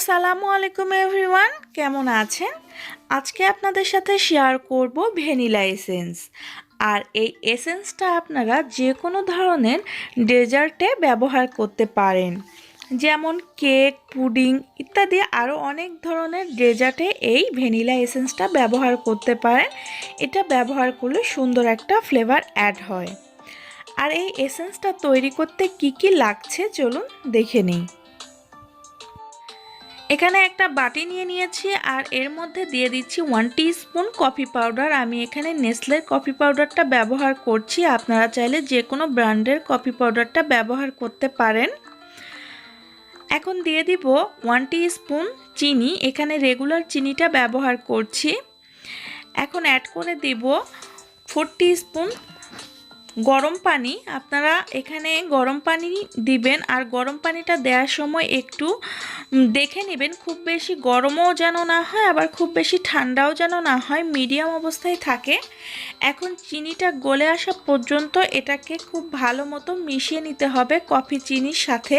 আসসালামু আলাইকুম এভরিওয়ান, কেমন আছেন? আজকে আপনাদের সাথে শেয়ার করব ভ্যানিলা এসেন্স। আর এই এসেন্সটা আপনারা যে কোনো ধরনের ডেজার্টে ব্যবহার করতে পারেন, যেমন কেক, পুডিং ইত্যাদি আরও অনেক ধরনের ডেজার্টে এই ভ্যানিলা এসেন্সটা ব্যবহার করতে পারেন। এটা ব্যবহার করলে সুন্দর একটা ফ্লেভার অ্যাড হয়। আর এই এসেন্সটা তৈরি করতে কি কি লাগছে চলুন দেখে নিই। এখানে একটা বাটি নিয়ে নিয়েছি আর এর মধ্যে দিয়ে দিচ্ছি 1 টিস্পুন কফি পাউডার। আমি এখানে নেসলের কফি পাউডারটা ব্যবহার করছি, আপনারা চাইলে যে কোনো ব্র্যান্ডের কফি পাউডারটা ব্যবহার করতে পারেন। এখন দিয়ে দিব 1 টিস্পুন চিনি, এখানে রেগুলার চিনিটা ব্যবহার করছি। এখন অ্যাড করে দিব 4 টিস্পুন গরম পানি। আপনারা এখানে গরম পানি দিবেন, আর গরম পানিটা দেওয়ার সময় একটু দেখে নেবেন, খুব বেশি গরমও যেন না হয় আবার খুব বেশি ঠান্ডাও যেন না হয়, মিডিয়াম অবস্থায় থাকে। এখন চিনিটা গলে আসা পর্যন্ত এটাকে খুব ভালো মতো মিশিয়ে নিতে হবে কফি চিনির সাথে।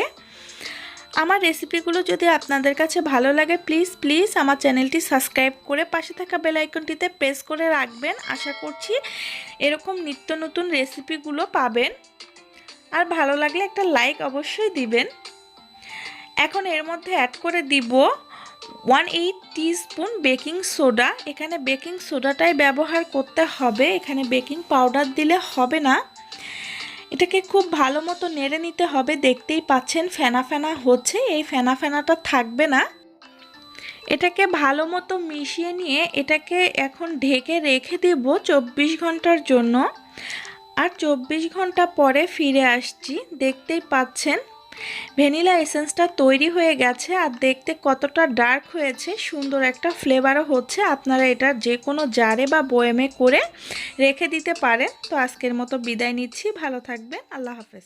আমার রেসিপিগুলো যদি আপনাদের কাছে ভালো লাগে প্লিজ আমার চ্যানেলটি সাবস্ক্রাইব করে পাশে থাকা বেল আইকনটিতে প্রেস করে রাখবেন। আশা করছি এরকম নিত্য নতুন রেসিপিগুলো পাবেন, আর ভালো লাগলে একটা লাইক অবশ্যই দিবেন। এখন এর মধ্যে অ্যাড করে দিব 1/8 টিস্পুন বেকিং সোডা। এখানে বেকিং সোডাটাই ব্যবহার করতে হবে, এখানে বেকিং পাউডার দিলে হবে না। এটাকে খুব ভালো মতো নেড়ে নিতে হবে। দেখতেই পাচ্ছেন ফেনা ফেনা হচ্ছে, এই ফেনা ফেনাটা থাকবে না। এটাকে ভালো মতো মিশিয়ে নিয়ে এটাকে এখন ঢেকে রেখে দেব 24 ঘন্টার জন্য। আর 24 ঘন্টা পরে ফিরে আসছি। দেখতেই পাচ্ছেন ভ্যানিলা এসেন্সটা তৈরি হয়ে গেছে, আর দেখতে কতটা ডার্ক হয়েছে, সুন্দর একটা ফ্লেভারও হচ্ছে। আপনারা এটা যে কোনো জারে বা বয়েমে করে রেখে দিতে পারেন। তো আজকের মতো বিদায় নিচ্ছি, ভালো থাকবেন, আল্লাহ হাফেজ।